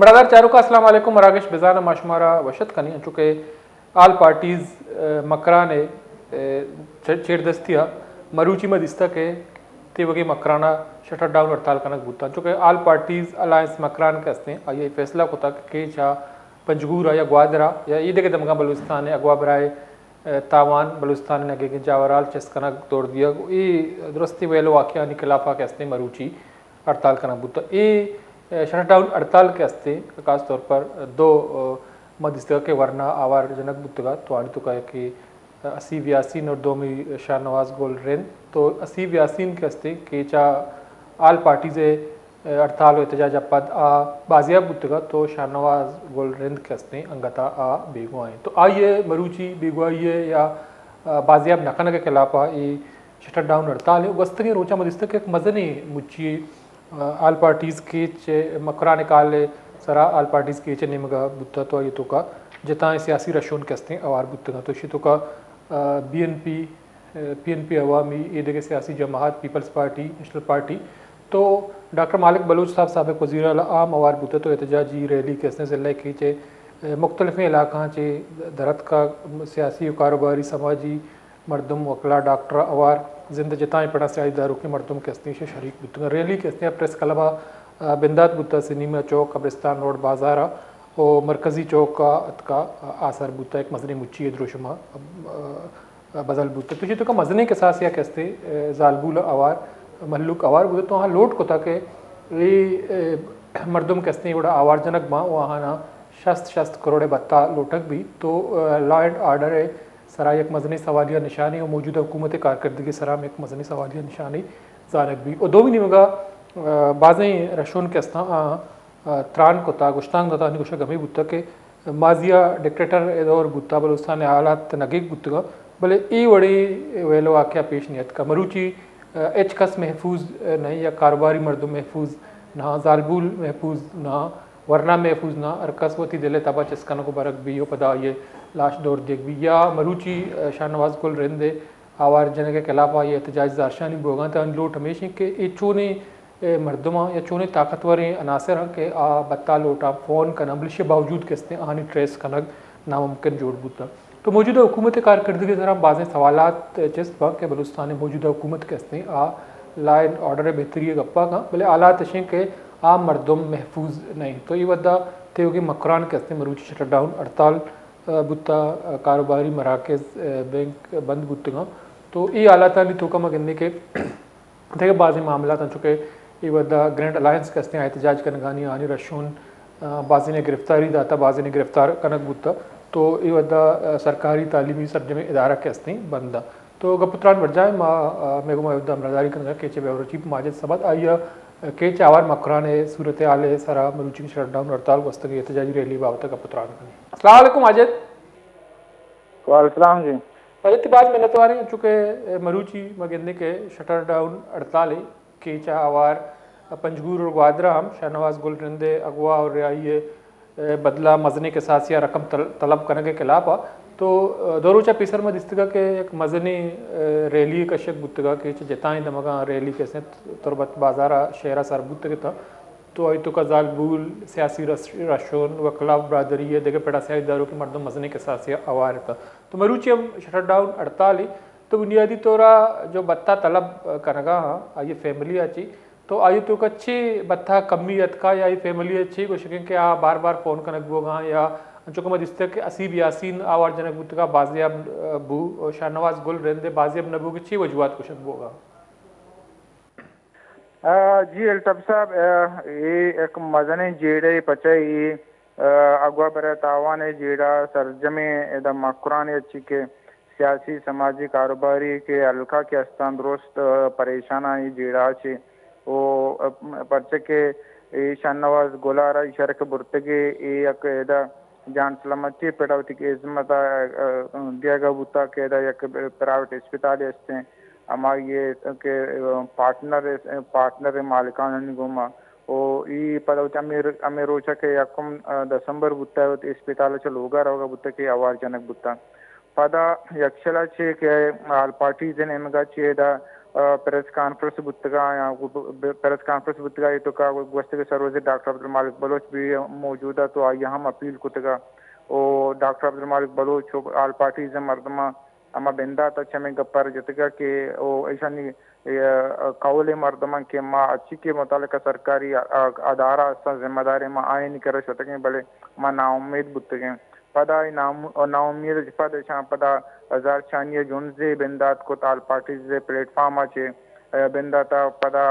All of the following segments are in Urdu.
برادر چاروں کا السلام علیکم مراکش بزانہ ماشمارا وشت کنی چونکہ آل پارٹیز مکرانے چیر دستیا مروچی مدستہ کے تی وگی مکرانہ شٹر ڈاؤن ہڑتال کنک بوتا چونکہ آل پارٹیز الائنس مکران کے ہستے ہیں یہ فیصلہ کو تک کہ چا پنجگورا یا گوادرا یا یہ دیکھے دمگا بلوچستان ہے اگوا برائے تاوان بلوچستان نے کہ جاورال چس کنک توڑ دیا یہ درستی ویلو واقعہ خلافہ کے ہستے مروچی ہڑتال کنک بوتا یہ شٹ ڈاؤن ہڑتال کے ہستے خاص طور پر دو مدستہ کے ورنہ آوار جنک بتگا تو آنی تو کہا کہ اسیب یاسین اور دومی شاہ نواز گول رین تو اسیب یاسین کے ہستے کہ چا آل پارٹیز ہڑتال و احتجاج پد بازیاب بتگا تو شاہ نواز گول رند کے ہستے انگتا بیگو آئیں تو آئیے مروچی بیگو آئیے یا بازیاب نقنہ کے خلاف یہ شٹر ڈاؤن ہڑتال ہے گستگی روچہ مدستہ کے ایک مزنی مچی آل پارٹیز کے مکرا نکالے سرا آل پارٹیز کے نمگا بتا تو یہ تو کا جتائیں سیاسی رشون کے ہستے اوار بتگا تو تو کا بی این پی عوامی یہ دیکھے سیاسی جماعت پیپلز پارٹی نیشنل پارٹی تو ڈاکٹر مالک بلوچ صاحب سابق وزیر اعلیٰ عام اوار بوتے تو احتجاجی ریلی کے ہستے ضلع کی چے مختلف علاقہ چے درت کا سیاسی و کاروباری سماجی مردم وکلا ڈاکٹر اوار زندہ جتائیں پڑا سیاسی داروں کے مردم کے ہستے سے شریک بتگا ریلی کے ہستے پریس کلبہ بندات بتا سنیما چوک قبرستان روڈ بازارہ اور مرکزی چوک کا اتکا آثار بوتا ایک مزنی مچی دروشمہ بدل بوتا تو یہ تو کا مزنے کے ساتھ یا کہتے زالبول اوار محلوک اوار بوتے تو وہاں لوٹ کو تھا کہ یہ مردم کہتے وڑا آوار جنک ماں وہاں نا شست کروڑے بتا لوٹک بھی تو لا اینڈ آرڈر ہے سرا ایک مزنی سوالیہ نشانی اور موجودہ حکومت کارکردگی سرام ایک مزنی سوالیہ نشانی زانک بھی اور دو بھی نمگا بعضیں رشون کے استا تران کو تا گشتانگ دتا نگوشا گمی بوتا کہ مازیہ ڈکٹیٹر ادور بوتا بلوچستان حالات نگیگ بوتگا بلے ای وڑی ویلو واقعہ پیش نیت کا مروچی ایچ کس محفوظ نہیں یا کاروباری مردم محفوظ نہ زالبول محفوظ نہ ورنہ محفوظ نہ ارکس وتی دل تبا چسکن کو برک بھی پدا یہ لاش دور دیکھ بھی یا مروچی شاہ نواز گل رندے آوار جنگ کے خلاف یہ احتجاج زارشانی بوگاں تا لوٹ ہمیشہ کہ یہ چونے مردمہ یا چونے طاقتوریں عناصر ہیں کہ بتا لوٹا فون کا نمبلش باوجود کے ہستے آہانی ٹریس کنگ ناممکن جوڑ بوتا تو موجودہ حکومت کارکردگی ذرا بعض سوالات چست با کہ بلوچستان موجودہ حکومت کے ہستے لا اینڈ آرڈر بہتری گپا کا بلے آلات اشیں کہ عام مردم محفوظ نہیں تو یہ ودا تیوگی مکران کے ہستے مروچی شٹر ڈاؤن ہڑتال بتا کاروباری مراکز بینک بند بتگا تو یہ آلاتانی تو کم گننے کے دیکھے بعض معاملات ہیں چونکہ یہ ودا گرینڈ الائنس کے ہستے احتجاج کنگانی آنی رشون بعضی نے گرفتاری داتا بعضی نے گرفتار کنک بوتا تو یہ ودا سرکاری تعلیمی سرجم ادارہ کے ہستے بندہ تو گپتران ورجائے میگو ودا امرداری کنگا کیچے بیورچیپ ماجد سبت آئیا کیچے آوار مکران صورت حال سرا مروچی شٹ ڈاؤن ہڑتال وسطی احتجاجی ریلی بابتا گپتران کنی السلام علیکم ماجد وعلیکم السلام جی ماجد بعض محنت واری ہیں چونکہ مروچی مگندے کے شٹر ڈاؤن ہڑتال کیچا آوار پنجگور اور گوادرہ ہم شاہ نواز گل رندے اغوا اور رہائی بدلہ مزنے کے ساتھ یا رقم طلب کرنے کے خلاف تو دوروچہ پیسر میں دستگا کہ ایک مزنی ریلی کا شک بتگا کہ جتائیں دمگا ریلی کے ساتھ تربت بازارہ شہرہ سر بتگا تھا تو آئی تو کا زالبول سیاسی رشون وکلاف برادری ہے دیکھے پیڑا سیاسی داروں کی مردم مزنے کے ساتھ آوار تھا تو مروچی ہم شٹر ڈاؤن ہڑتال تو بنیادی طورا جو بتا طلب کنگا ہاں آئیے فیملی اچھی تو آئی تو اچھی بتا کمیت کا یا آئی فیملی اچھی کو شکیں کہ بار بار فون کنک بوگاں یا چونکہ مجھتے کہ اسیب یاسین آوار جنک بوتگا بازیاب بو شاہ نواز گل رندے بازیاب نبو کی چی وجوہات کو شک بوگا جی الطف صاحب یہ ایک مزنے جیڑے پچے یہ اگوا برے تاوان جیڑا سرجمے دا مکران اچھی کے سیاسی سماجی کاروباری کے حلقہ کے استان درست پریشانہ یہ جیڑا چی وہ پرچے کے شاہ نواز گولارا شرک برتگے ایک دا جان سلامتی پیڑاوتی کی عظمت دیا گا بوتا کہ دا یک پرائیویٹ اسپتال استے ہیں اما یہ کہ پارٹنر مالکان نگوما او ای پدوچ امیر روچا کہ یکم دسمبر بوتا ہے اسپتال چلو گا رہوگا بوتا کہ آوار جنک بوتا پدا یکشلا چه که آل پارٹیز نمگا چه دا پریس کانفرنس بودگا یا پریس کانفرنس بودگا تو کا گوشت کے سروز ڈاکٹر عبدالمالک بلوچ بھی موجود ہے تو آئی ہم اپیل کتگا او doctor Abdul Malik Baloch all parties مردمہ اما بندہ تا چمیں گپر جتگا کہ او ایشانی قول مردمان کے ما اچھی کے متعلقہ سرکاری ادارہ ذمہ داری ما آئین کرے شتگیں بلے ما نا امید بودتگیں پدا نا امید پدا شان پدا ہزار چانیہ جونزے بندات کو تال پارٹیز پلیٹ فارم اچے بنداتا پدا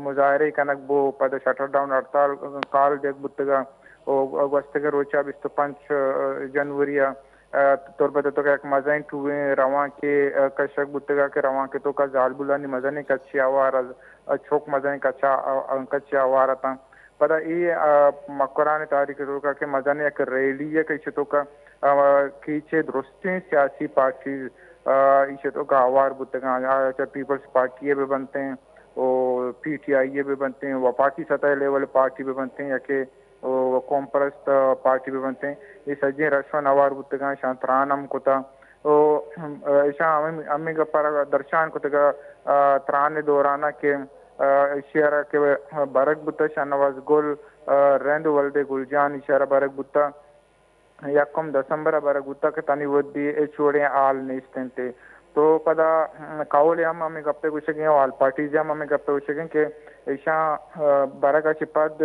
مظاہرے کنک بو پدا شٹر ڈاؤن ہڑتال کال دیکھ بودتگا او گوشتگا روچا 25 جنوری تربت تو ایک مزین ٹوئیں رواں کے کشک بودتگا کہ رواں کے تو کا زال بلانی مزنے کچی آوار چھوک مزنے کچی آوار تا پدا ای مقران تاریخ روکا کہ مزنے ایک ریلی ہے کہ چھتو کا کیچے درستیں سیاسی پارٹیز اسے تو کا آوار بودتگا چاہے پیپلز پارٹی بھی بنتے ہیں اور پی ٹی آئی بھی بنتے ہیں وہ پارٹی سطح لیول پارٹی بھی بنتے ہیں یا کہ قوم پرست پارٹی بھی بنتے ہیں یہ سجیں رشوان آوار بودتگا شان ترانم کتا شان امی گپارا درشان کتگا تران دورانہ کے اشارہ کے برک بودتا شان نواز گل رند ولد گلجان اشارہ برک بودتا یکم دسمبر برک بودتا کہ تانی ودی چوڑیں آل نیستن تے تو پدا قول ہم ہمیں گپے گوشگیں آل پارٹیز ہم ہمیں گپے گوشگیں کہ ایشان برکا چپاد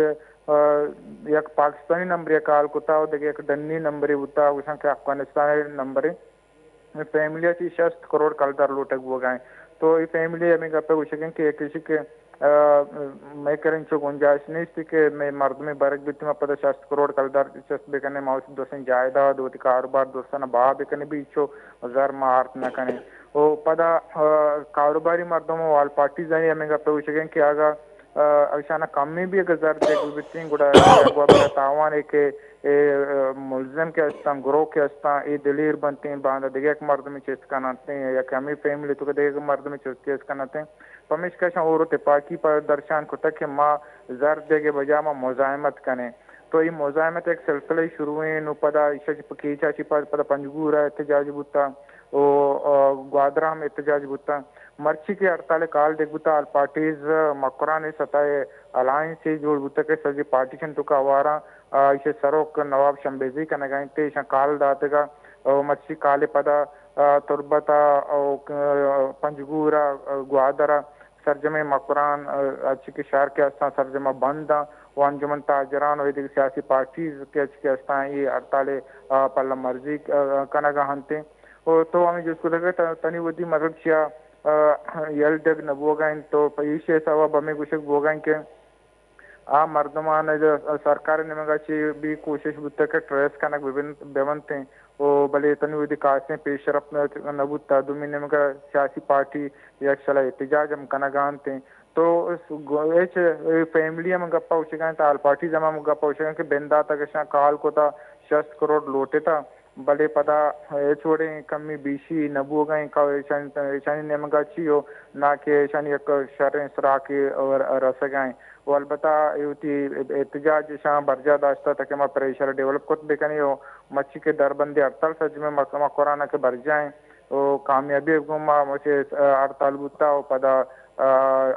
یک پاکستانی نمبر کال کتا دیکھ ایک ڈنی نمبر ہوتا وشان کہ افغانستانی نمبر فیملی اچھی 60 کروڑ کلدار لوٹک ہو گئے تو یہ فیملی ہمیں گپے گوشگیں کہ کسی کے میں کریں چو گنجائش نہیں تھی کہ میں مرد میں برک بیتی میں پدا 60 کروڑ کلدار چست بکنے موسم دوسن جائدہ دوتی کاروبار دوستان باہ بکنے بھی چو زر مارت نہ کنے او پدا کاروباری مردم وال پارٹیز ہیں ہمیں گپے گوشگیں کہ آگا اشانہ کم میں بھی اگر زر دیکھ بیتیں گوڑا اگوا برا تاوان ہے کہ ملزم کے استان گروہ کے استان ای دلیر بنتے ہیں باندھا دیکھ ایک مرد میں چیز کناتے ہیں یا کہ ہمیں فیملی تو کہ دیکھ مرد میں چیز کناتے ہیں پمیش کا شان عورت پاکی پر درشان کو تک کہ ماں زر دے کے بجا ماں مزاحمت کنے تو یہ مزاحمت ایک سلسلہ شروع ہوئے نو پدا عشا پکیچا چی پدا پنجگورا احتجاج بوتا او گوادرہ میں احتجاج بوتا مرچی کے ہڑتال کال دیکھ بوتا آل پارٹیز مقران سطح الائنس سے جوڑ بوتا کہ سجی پارٹیشن تو کا وارا اسے سروک نواب شمبیزی کا نگائیں تے اسے کال داتے گا مرچی کال پدا تربتا پنجگورا گوادرہ سرجمہ مقران اچھی کے شہر کے استان سرجمہ بندہ و انجمن تاجران و دیگر سیاسی پارٹیز کے اچھی کے استان یہ ہڑتال پلا مرضی کنگا ہنتے تو ہمیں جس کو لگا تنی ودی مدد کیا یل ڈگ نبوگائیں تو پیشے سواب ہمیں کچھ بوگائیں کہ مردمان سرکار نمگا چی بھی کوشش بودتا کہ ٹریس کنک بیونتے ہیں وہ بلے تنی ودی کاسیں پیش رفت نبوتا دومی نمگا سیاسی پارٹی یک شلا احتجاج ہم کنگانتے ہیں تو ایچ فیملی ہم گپا ہوشگائیں تا آل پارٹیز ہم گپا ہوشگائیں کہ بندہ تا کشاں کال کو تا 60 کروڑ لوٹے تا بلے پدا چھوڑیں کمی بیشی نبو گئیں شانی نمگا چی ہو نہ کہ شانی ایک شرح سرا کے رسگائیں وہ البتہ احتجاج شاہ برجہ داشتا تھا کہ میں پریشر ڈیولپ کت بکنی ہو مچھی کے دربندی ہڑتال سج میں محکمہ قرآنہ کے برجائیں وہ کامیابی گما مجھے ہڑتال بوتا ہو پدا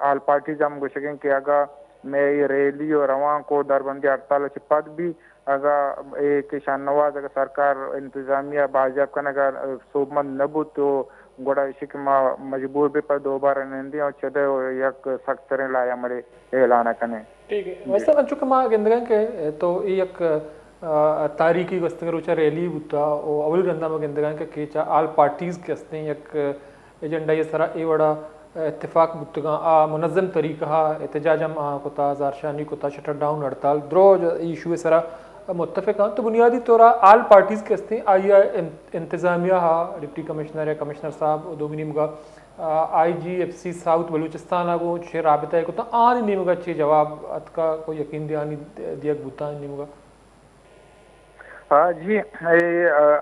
آل پارٹیز ہم گوشگیں کہ اگا میں یہ ریلی اور رواں کو دربندی ہڑتال سے پد بھی اگر ایک شان نواز اگر سرکار انتظامیہ باجاب کن اگر صوبمند نبو تو گوڑا شکما مجبور بھی پر دوبارہ نندی اور چدے یک سخت ترین لایا مرے اعلانہ کنے ٹھیک ہے ویسے انچو کما گندگان کے تو یک تاریخی گستگر روچا ریلی بوتا او اول گندہ میں گندگان کے کیچا آل پارٹیز کے استیں یک ایجنڈا یہ سرا ای وڑا اتفاق بودتگاں منظم طریقہ احتجاج ہم کتا زارشانی کتا شٹر ڈاؤن ہڑتال درو ایشو سرا متفق ہیں تو بنیادی طور آل پارٹیز کے استیں آئی انتظامیہ ڈپٹی کمشنر یا کمشنر صاحب دومی نمگا آئی جی ایف سی ساؤتھ بلوچستان آگو چھے رابطہ ہے کتا آنی نمگا چھے جواب اتکا کوئی یقین دیانی دیگ بوتا نمگا جی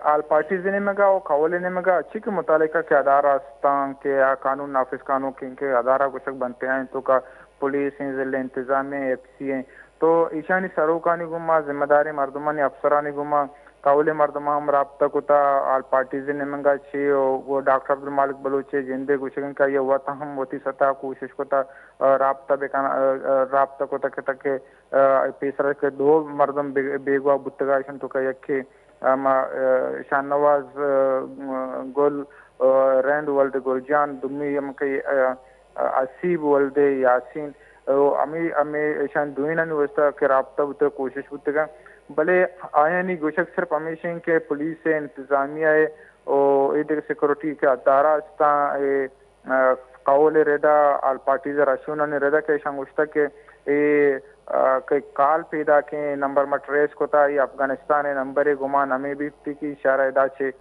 آل پارٹیز نمگا اور قول نمگا اچھی کے متعلقہ کے ادارہ استان کے قانون نافذ قانون کے ادارہ کچھ بنتے ہیں تو کا پولیس ہیں ضلع انتظامیہ ایف سی ہیں تو ایشانی سروکانی گما ذمہ داری مردمانی افسرانی گما قول مردم ہم رابطہ کتا آل پارٹیز نمنگا چی وہ ڈاکٹر عبد المالک بلوچ جندے گوشگن کا یہ ہوا تھا ہم وتی سطح کوشش کتا رابطہ رابطہ کتا کہ تک پیسر کے دو مردم بیگوا بتگاشن تو کہ یکی شاہ نواز گل رند ولد گل جان دمی ہم کہ اسیب ولد یاسین امی شان دوینن وستا کہ رابطہ بتا کوشش بتگا بلے آیا نہیں گوشک صرف ہمیشہ کہ پولیس انتظامیہ ہے اور ادھر سیکورٹی کے ادارہ استا قول ردا آل پارٹیز راشونہ نے ردا کہ شانگوشتا کہ کال پیدا کے نمبر میں ٹریس کو تا یہ افغانستان نمبر گمان ہمیں بھی کی اشارہ ادا چھے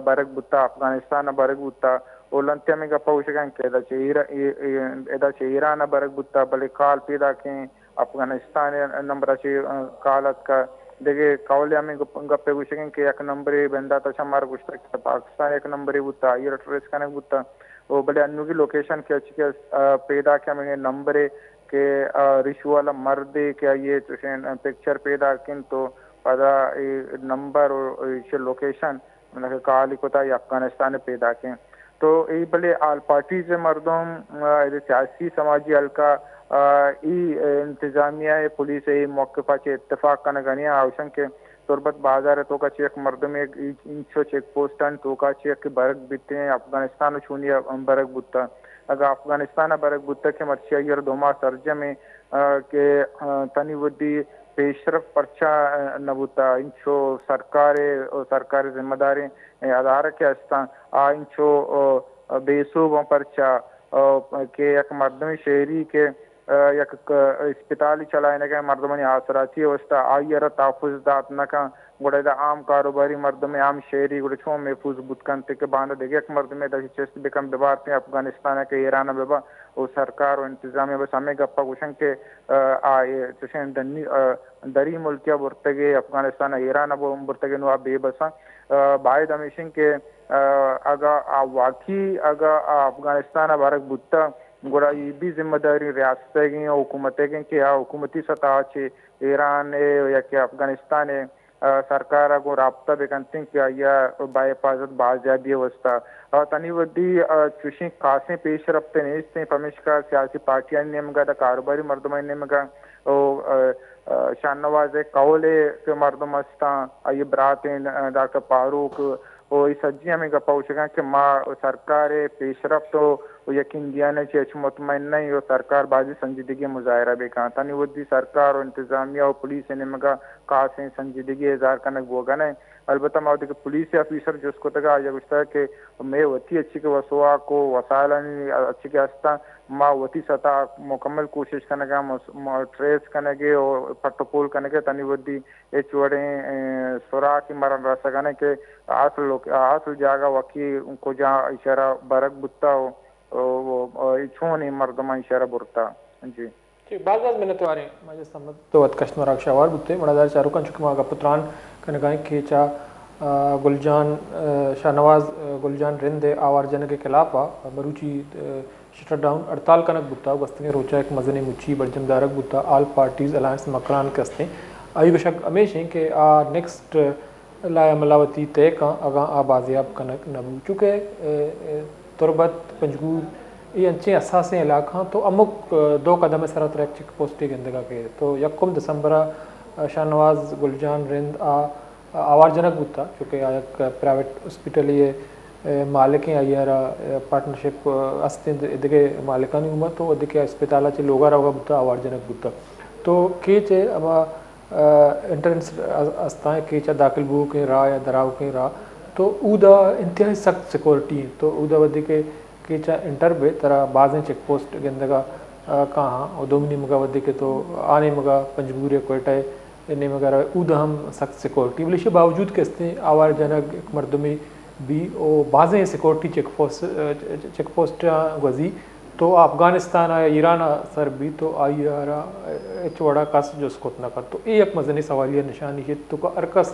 برگ بتا افغانستان برگ بتا اور لنتیا میں گپا ہوشکان کہ ادا چھے ایران برگ بتا بلے کال پیدا کے افغانستان نمبر چھے کالت کا دیکھے قولی ہمیں گپے گوشکیں کہ ایک نمبری بندہ تا شمار گوشتا کہ پاکستان ایک نمبری بتا یہ ٹریس کرنے بتا وہ بلے انو کی لوکیشن کے اچھی پیدا کیا میں نمبرے کہ رشو والا مردے کیا یہ پکچر پیدا کن تو پدا نمبر اور لوکیشن کالی کو تا یہ افغانستان پیدا کن تو ای بلے آل پارٹیز مردم سیاسی سماجی حلقہ ای انتظامیہ پولیس ای موقفہ چے اتفاق کا نگنیاں آوشن کے تربت بازار تو کا چیک مردم ایک انچو چیک پوسٹن تو کا چیک برگ بیتے ہیں افغانستان چونی برگ بوتا اگر افغانستان برگ بوتا کے مرچی ایر دوما سرجم کہ تنی ودی پیشرف پرچا نبوتا انچو سرکار ذمہ داری ادارہ کے استان انچو بیسوبوں پرچا کہ ایک مردمی شہری کے یک اسپتالی چلائنے کے مردمانی آسراتی وستا آئیر تحفظ دات نکا گوڑے دا عام کاروباری مردمی عام شہری گوڑے چھو محفوظ بودکنتے کے باندھا دیکھے ایک مردمی دا چیست بکم ببارتے ہیں افغانستان کے ایران ببا او سرکار و انتظامی بس ہمیں گپا گوشن کے آئے چوشن دری ملکیہ برتگے افغانستان ایران برتگے نو بے بسا باید ہمیشن کے اگا واقعی اگا افغانستان بارک بودتا گوڑا یہ بھی ذمہ داری ریاستیں گئیں حکومتیں گئیں کہ حکومتی سطح چھے ایران یا کہ افغانستان سرکارہ کو رابطہ بکنتیں کہ یا با حفاظت بازیابی وستا تنی ودی چوشیں کاسیں پیش رفتے نیستیں پمیش کا سیاسی پارٹیاں نمگا دا کاروباری مردمیں نمگا شاہ نواز قولے کے مردم استان آئی براتیں ڈاکٹر فاروق اور اس سجیہ میں گپا ہوشکا کہ ماں سرکار پیش رفت تو یقین دیانے چھے اچھ مطمئن نہیں ہو سرکار بازی سنجیدگی مظاہرہ بے کہاں تانی ودی سرکار و انتظامیہ و پولیس نمگا کاسیں سنجیدگی اظہار کرنے گوگا نہیں البتہ ماں کہ پولیس افیسر جو اس کو تکا آجا گوشتا ہے کہ میں وطی اچھی کے وسوا کو وسائلانی اچھی کے ہستا ماں وطی سطح مکمل کوشش کرنے گا ٹریس کرنے گے اور پٹپول کرنے گے تانی ودی ایچ وڑیں سورا کی مرن رہ سکانے کہ اصل جاگا وکی ان کو جہاں اشارہ برک بتا ہو چھونی مردمہ اشارہ برتا جی بعض میں نتواریں مجھے سمجھ تو اتکشت مراک شاوار بودتے مڑادار چارو کن چکم آگا پتران کنگائیں کھیچا گلجان شاہ نواز گلجان رند آوار جنگ کے خلاف مروچی شٹر ڈاؤن ہڑتال کنک بودتا گستنگ روچا ایک مزنی مچی برجم دارک بودتا آل پارٹیز الائنس مکران کستیں آئی بشک ہمیشہ کہ نیکسٹ لائے ملاوتی تے کا اگاں بازیاب کنک نبو چونکہ تربت پنجگور یہ انچے اساسیں علاقہ تو امک دو قدم سرا تریک چک پوسٹی گندگا کے تو یکم دسمبرہ شاہ نواز گلجان رند آوار جنک بودتا چونکہ ایک پرائیویٹ ہسپیٹل یہ مالکیں آئیارا پارٹنرشپ استند ادھگے مالکانی ہوا تو ادھگے اسپتالہ چے لوگا روگا بودتا آوار جنک بودتا تو کیچے اما انٹرنس استائیں کیچا داخل بو کے راہ یا دراو کے راہ تو اودا انتہائی سخت سیکورٹی ہیں تو اودا ودی کے کیچا انٹر بے طرح بعضیں چیک پوسٹ گندگا کہاں اور دومنی مگا ودی کے تو آنے مگا پنجگورے کوئٹائے انہیں مگا اودا ہم سخت سیکورٹی ولیشے باوجود کہتے ہیں آوار جنگ ایک مردمی بھی او بعضیں سیکورٹی چیک پوسٹ گزی تو افغانستان آیا ایران سر بھی تو آئی آرہ ایچ وڑا کس جو سکوت نہ کر تو ایک مزنی سوالیہ نشانی ہے تو کا ارکس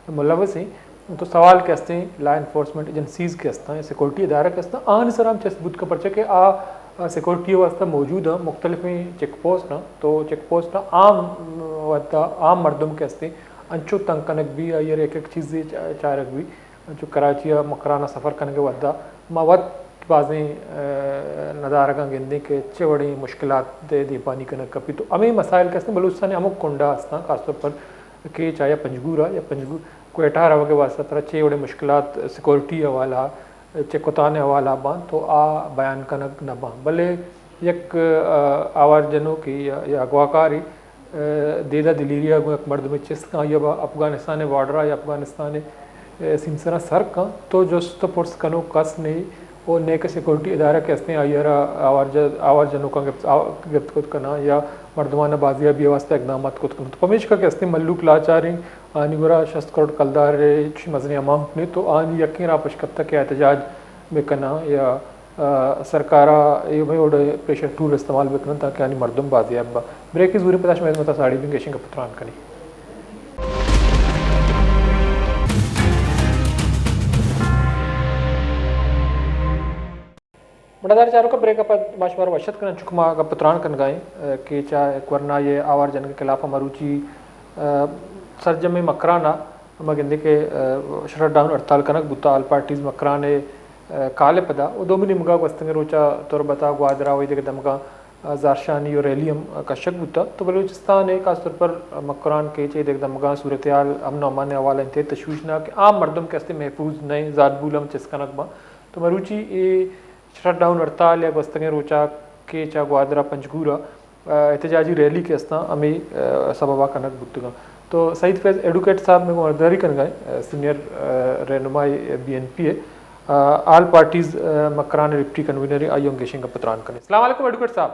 ملوث ہیں تو سوال کہتے ہیں لا انفورسمنٹ ایجنسیز کہتے ہیں سیکورٹی ادارہ کہتے ہیں آن سرام چیس بود کا پرچہ کہ سیکورٹی واسطہ موجود ہیں مختلف چیک پوسٹ نا تو چیک پوسٹ نا عام مردم کہتے ہیں انچو تنگ کنک بھی آئیر ایک چیز چارک بھی انچو کراچی مکرانہ سفر کنگ ودا ما وقت بازیں ندارگاں گندیں کہ اچھے بڑی مشکلات دے پانی کنک کپی تو ہمیں مسائل کہتے ہیں بلوچستان امک کنڈا ہستاں خاص طور پر کہ چاہے پنجگورا یا پنجگور کوئٹہ رہا کے واسطہ طرح چھ بڑے مشکلات سیکورٹی حوالہ چکتان حوالہ بان تو آ بیان کنک نہ بان بلے یک آوار جنوں کی یا اغواکاری دیدہ دلیریا گو ایک مرد میں چست کہاں یا افغانستان وارڈرا یا افغانستان سمسرہ سر کہاں تو جست پرس کنو کس نہیں اور نیک سیکورٹی ادارہ کہتے ہیں آئیرہ آوار جنوں کا گفت کت کنا یا مردمانہ بازیہ بھی واسطہ اقدامات کت کنا تو پمیش کا کہتے ہیں ملوک لاچاریں آنی گرا 60 کروڑ کلدار مزنی اماؤنٹ نے تو آنی یقین راپش کب تک احتجاج میں کنا یا سرکارہ یہ بھائی اور پریشر ٹول استعمال بکنا تاکہ آنی مردم بازی ابا بریک کی زوری پتاش میں متا ساڑی بھی گیشن کا پتران کنی بڑادار چاروں کا بریک اپ ماشوار وشت کرنا چکما کا پتران کن گائیں کہ چاہ ایک ورنہ یہ آوار جن کے خلاف مروچی سرجم مکرانہ مگندے کے شٹ ڈاؤن ہڑتال کنک بوتا آل پارٹیز مکرانے کالے پدا وہ دومنی مگا وستنگ روچا تربتا گوادرا ہوئی دیکھ دمگا زارشانی اور ریلیم کا شک بوتا تو بلوچستان ہے خاص طور پر مکران کے چے دیکھ دمگا صورتحال امن و امان حوالہ انتہائی تشویشناک عام مردم کے استے محفوظ نئے ذات بولم چسکنک با تو مروچی شٹ ڈاؤن ہڑتال یا وستنگ روچا کے چا گوادرا پنجگورا احتجاجی ریلی کے استا ہمیں سببا کنک بوتگا تو سعید فیض ایڈوکیٹ صاحب میں مرداری کر گئے سینئر رہنمائی بی این پی ہے all parties Makran deputy convener آئیوں گیشن کا پتران کریں. السلام علیکم ایڈوکیٹ صاحب.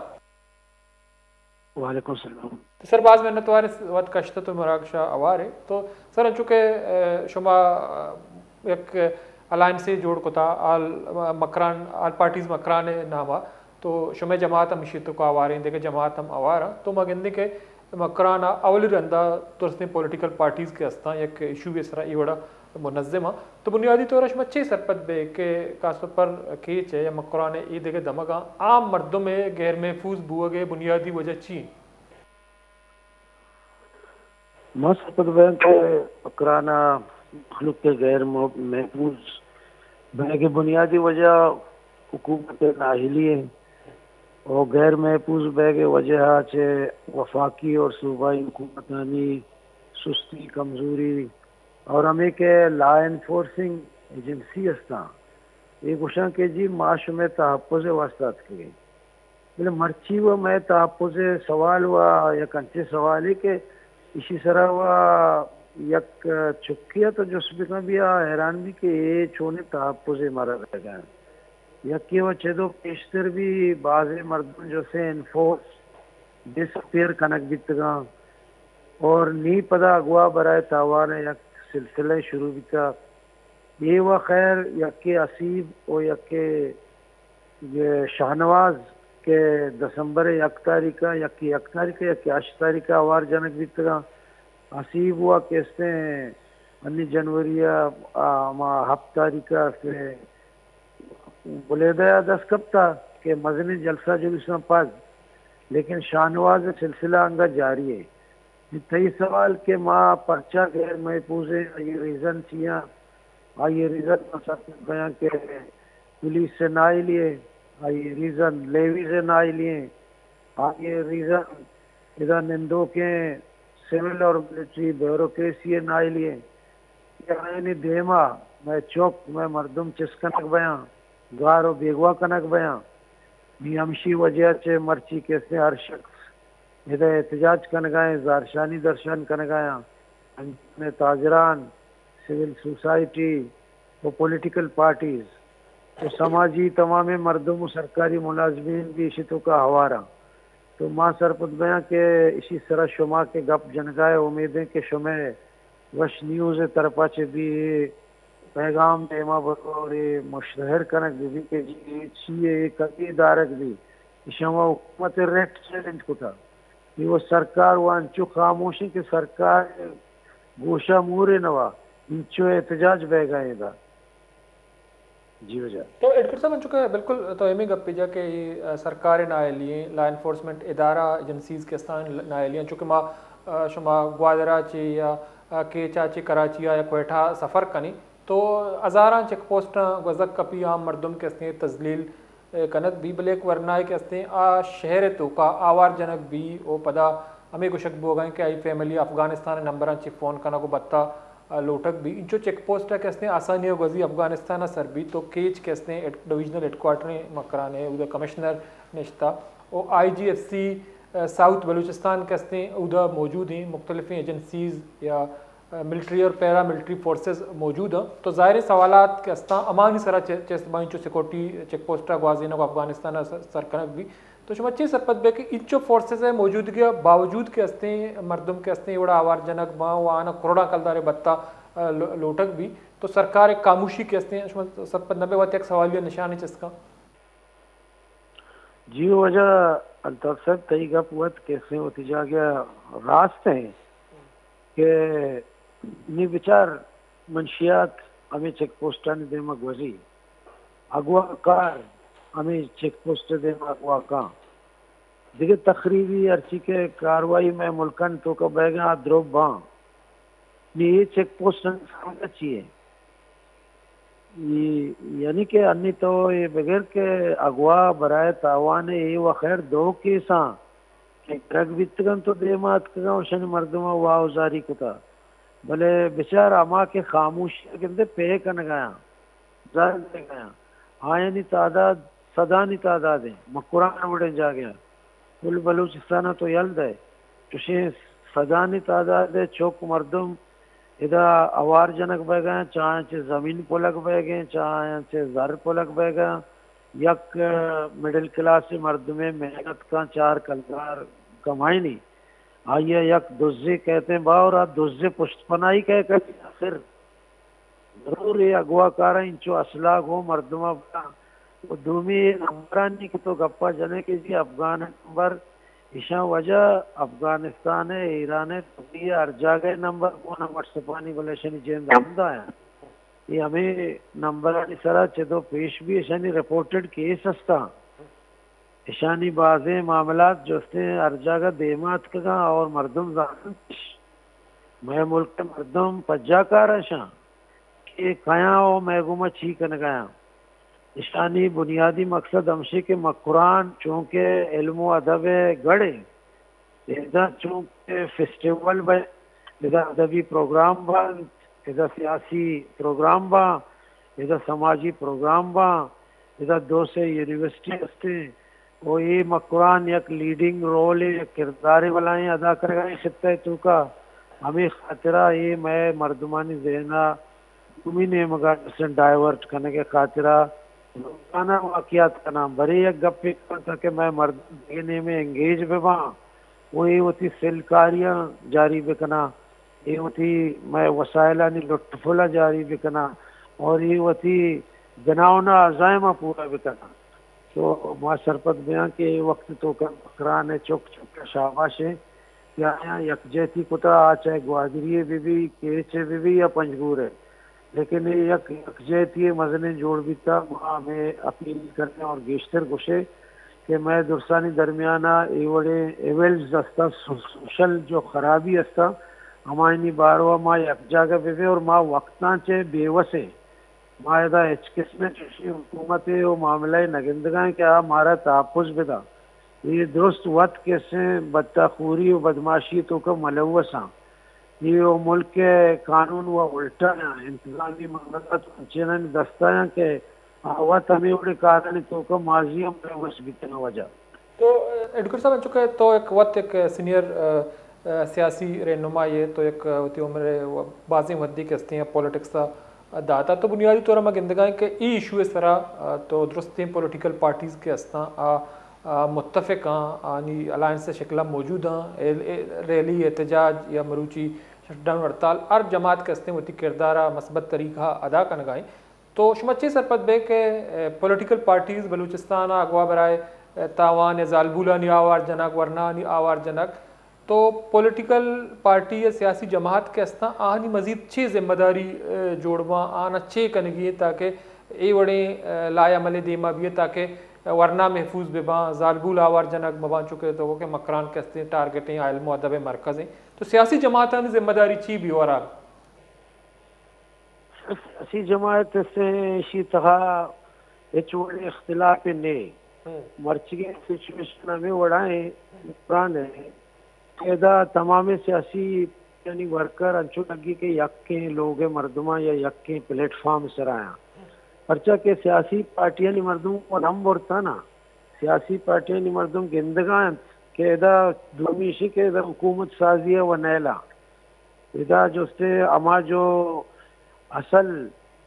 وعلیکم السلام. سر بعض محنت وار وقت کشتہ تو مراکشہ آوار ہے تو سر چونکہ شما ایک الائنس سے جوڑ کو تھا آل پارٹیز مکران نامہ تو شما جماعت ہم اشیتوں کو آوار ہیں دیکھے جماعت ہم آوارا تو مگندے کے مکرانہ اولی رندہ ترسنے پولیٹیکل پارٹیز کے ہستاں یک ایشو بھی اسرا ای وڑا منظمہ تو بنیادی طور پر اچھے سرپت بے کہ خاص طور پر کیچ ہے یا مکرانے ای دیکھے دمگا عام مردوں میں غیر محفوظ بوگے بنیادی وجہ چین ما سرپت بے کہ مکرانہ مخلوق کے غیر محفوظ بے کہ بنیادی وجہ حکومت ناہلی ہے اور غیر محفوظ بے کہ وجہ چھے وفاقی اور صوبائی حکومتانی سستی کمزوری اور ہمیں کہ لا انفورسنگ ایجنسی ہستا ایک گوشاں کہ جی معاش میں تحفظ واسطات کے بلے مرچی و میں تحفظ سوال و یا کنچے سوال ہے کہ اسی طرح و یک چکیا تو جو سبکہ بھی حیران بھی کہ یہ چونے تحفظ مرا رہ گئے یکی و چیدو پیشتر بھی بعض مردم جو سے انفورس ڈسپیر کنک بیتگاں اور نی پدا اگوا برائے تاوان یک سلسلہ شروع بیتا یہ و خیر یکی اسیب و یکی شاہنواز کے دسمبر یک تاریخہ یکی 8 تاریخہ آوار جنک بیتگاں اسیب ہوا کہتے ہیں 19 جنوری ہفت تاریخہ سے بلیدہ 10 کب تھا کہ مزنی جلسہ جلوساں پاس لیکن شاہنواز سلسلہ انگا جاری ہے. تئی سوال کہ ماں پرچہ غیر محفوظ ہے یہ ریزن چیاں آئیے ریزن مسئلہ بیان کہ پولیس سے نائی لیے آئیے ریزن لیوی سے نائی لیے آئیے ریزن ادھر نندو کے سیول اور ملٹری بیوروکریسی نائی لیے یعنی دیما میں چوک میں مردم چسکنک بیاں گار و بیگوا کنک بیاں بھی ہمشی وجہ چے مرچی کیسے ہر شخص ادھر احتجاج کنگائیں زارشانی درشان کنگائیں انجمن تاجران سول سوسائٹی و پولیٹیکل پارٹیز تو سماجی تمام مردم و سرکاری ملازمین بھی اشتوں کا حوارہ تو ماں سرپت بیاں کہ اسی طرح شما کے گپ جنگائے امیدیں کہ شما وش نیوز طرفہ چے بھی پیغام دیما بطور مشتہر کنک بھی کہ جی چیئے کبھی دارک بھی شما حکومت ریٹ چیلنج کو تھا یہ وہ سرکار وانچو خاموشی کہ سرکار گوشہ مورے نوا انچو احتجاج بہ گئے دا جی وجہ تو ایڈکر صاحب چکے بالکل تو امی گپ جا کہ سرکار نائلییں لا انفورسمنٹ ادارہ ایجنسیز کے استان نائلیاں چونکہ ما شما گوادرا چی یا کہ چاچے کراچی یا کوئٹہ سفر کنی تو ہزاراں چیک پوسٹ گزک کپی عام مردم کے استے تزلیل کنت بھی بلیک ورنائے کے استے آ شہر تو کا آوار جنک بھی او پدا ہمیں گشک بو گئیں کہ آئی فیملی افغانستان نمبراں چی فون کنا کو بتا لوٹک بھی انچو چیک پوسٹ کے استے آسانی گزی افغانستان سر بھی تو کیچ کے استے ڈویژنل ہیڈ کوارٹر مکرانے ادھر کمشنر نشتا او آئی جی ایف سی ساؤتھ بلوچستان کے استے ادھر موجود ہیں مختلف ایجنسیز یا ملٹری اور پیرا ملٹری فورسز موجود ہیں تو ظاہر سوالات کے استا امانی سرا چیست بائیں چو سیکورٹی چیک پوسٹا گوازینہ کو افغانستان سرکنک بھی تو شمچی سرپت بے کہ انچو فورسز موجودگی باوجود کے استے مردم کے استے وڑا آوار جنک باں و آنا کروڑا کلدار بتا لوٹک بھی تو سرکار ایک خاموشی کے استے سرپت نبے وقت ایک سوالیہ نشانی چس کا جی وجہ الطاف صاحب طریقہ پوت کیسے ہوتی جا گیا راست ہیں کہ نی بچار منشیات ہمیں چیک پوسٹان دے مگوزی اگوا کار ہمیں چیک پوسٹ دے اگوا کار دیکھیں تقریبی ارچی کے کاروائی میں ملکن تو کا بیگا دروب باں یہ چیک پوسٹان سامنے چیئے یعنی کہ انی تو یہ بغیر کہ اگوا برائے تاوان یہ وخیر دو کیساں کہ رگ بیتگن تو دیمات کگا وشن مردمہ واؤزاری کتا بلے بچار اما کے خاموشی کندے پے کن گیا ظاہر دے گیا آئینی تعداد صدانی تعداد ہیں مقرآن وڑے جا گیا کل بلوچستانہ تو یلد ہے چوشیں صدانی تعداد ہے چوک مردم ادا اوار جنک بے گئے چاہیں چے زمین پولک بے گئے چاہیں چے زر پولک بے گئے یک مڈل کلاس مردمیں محنت کا چار کلدار کمائی نہیں آئیے یک دوزے کہتے ہیں باور آت دوزے پشت پنائی کہہ کر آخر ضرور یہ اگوا کارا انچو اسلاگ ہو مردمہ بڑا دومی نمبرانی کی تو گپا جنے کے جی افغان نمبر ایشاں وجہ افغانستان ہے ایران ہے تو یہ ہر جاگہ نمبر کونا واٹسپانی بلیشنی جیند آمدہ ہے یہ ہمیں نمبرانی سرا چدو پیش بھی ایشانی رپورٹڈ کیس ہستا ایشانی بازیں معاملات جو استے ہر جاگہ دیمات کگا اور مردم زانن میں ملک مردم پجا کارا شاں کہ کھایا ہو محگومہ چھی کن گیا ایشانی بنیادی مقصد ہمشے کے مقرآن چونکہ علم و ادب گڑے ادا چونکہ فیسٹیول بے ادا ادبی پروگرام با ادا سیاسی پروگرام با ادا سماجی پروگرام با ادا دو سے یونیورسٹی ہستے وہ یہ مقرآن یک لیڈنگ رول یک کردار والائیں ادا کر گئے خطہ تو کا ہمیں خاطرہ یہ میں مردمانی ذہنہ تمہیں نے مگا ڈائیورٹ کرنے کے خاطرہ روزانہ واقعات کا نام بری یک گپ کرتا کہ میں مرد دینے میں انگیج بے باں وہی ہوتی سلکاریاں جاری بکنا یہ ہوتی میں وسائلانی لطفلہ جاری بکنا اور یہ ہوتی جناؤنا عزائمہ پورا بکنا تو ماں سرپت بیاں کہ وقت تو کرانے چک چک شاباش ہے کیا یہاں یکجہتی کتا آچائے گوادری بھی کیچے بھی یا پنجگور ہے لیکن یک یکجہتی مزنے جوڑ بھی تھا ہمیں اپیل کرنے اور گیشتر گوشے کہ میں درسانی درمیانہ ایوڑے ایویلز استا سوشل جو خرابی استا ہمائنی باروا ماں یک جاگہ بے اور ماں وقتاں چے بیوسے ماں ادا اچ قسمیں چوشی حکومت و معاملہ نگندگاں کیا ہمارا تحفظ بدا یہ درست وقت کیسے بدتخوری و بدماشی تو کا ملوثاں یہ ملک کے قانون و الٹا انتظامی مملکت چینن دستایاں کہ آوات ہمیں اڑے کارن تو کا ماضی ہم ملوث بیتنا وجہ تو ایڈوکیٹ صاحب چکے تو ایک وقت ایک سینئر سیاسی رہنما یہ تو ایک ہوتی عمر بازی مدی کے ہستی ہیں پولیٹکس کا داتا تو بنیادی طور پر گندگاہیں کہ ای ایشو اس طرح تو درستیں پولیٹیکل پارٹیز کے ہستاں متفق ہیں آنی الائنس شکلہ موجود ہیں ریلی احتجاج یا مروچی شٹ ڈاؤن ہڑتال ہر جماعت کے ہستے ہوتی کردارہ مثبت طریقہ ادا کرنے گائیں تو شمچی سرپت بے کہ پولیٹیکل پارٹیز بلوچستان اگوا برائے تاوان یا زالبولا نی آوار جنک ورنہ نی آوار جنک تو پولیٹیکل پارٹی یا سیاسی جماعت کے ہستاں آنی مزید چھ ذمہ داری جوڑواں آنا چھ کنگی تاکہ اے وڑیں لایا ملے دیما بھی تاکہ ورنہ محفوظ بے باں زالبول آوار جنک مبان چکے تو وہ کہ مکران کے ہستے ٹارگیٹیں علم و ادب مرکز ہیں تو سیاسی جماعتان ذمہ داری چی بھی اور سیاسی جماعت سے اسی طرح بڑے اختلاف نے مرچی سچویشن ہمیں وڑائیں قرآن ہے کہ تمام سیاسی یعنی ورکر انچو لگی کہ یکیں لوگ مردمہ یا یکیں پلیٹ فارم سرایا پرچہ کہ سیاسی پارٹیاں نی مردم کو نم برتا نا سیاسی پارٹیاں نی مردم گندگان کہ ادا دومیشی کہ ادا حکومت سازی ہے و نیلا ادا جو سے اما جو اصل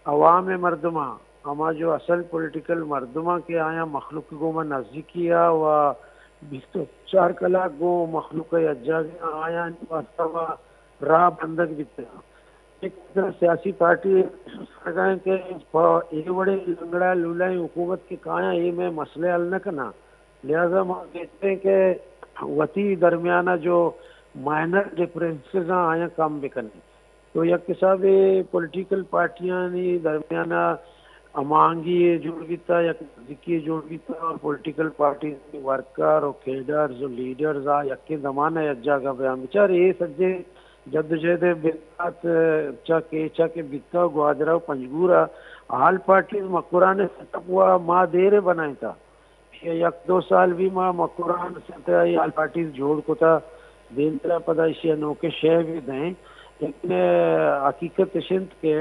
عوام مردمہ اما جو اصل پولیٹیکل مردمہ کے آیا مخلوق کو میں نزدیکیا و 24 کلاک گو مخلوق اجا آیا واسطہ راہ بندک بیتا ایک سیاسی پارٹی گئے کہ یہ بڑے لنگڑا لولائیں حکومت کے کہاں یہ میں مسئلے حل نہ کرنا لہذا ہم کہتے ہیں کہ وطی درمیانہ جو مائنر ڈفرینسز ہیں آیا کام بھی کرنے تو یک صاحب پولیٹیکل پارٹیاں نے درمیانہ امانگی جوڑ بیتا یا نزدیکی جوڑ بیتا اور پولیٹیکل پارٹی ورکر اور کیڈرز اور لیڈرز یک کے زمانہ اجا کا بیان بچار یہ سجے جد جہد بلات چا کے بیتا گوادرہ و پنجگورہ حال پارٹیز مقران سیٹ اپ ہوا ماں دیر بنائے تھا یک 2 سال بھی ماں مقران سیٹ حال پارٹیز جوڑ کو تھا دین طرح پدا اسی انوکے شہ بھی دیں لیکن حقیقت شنت کے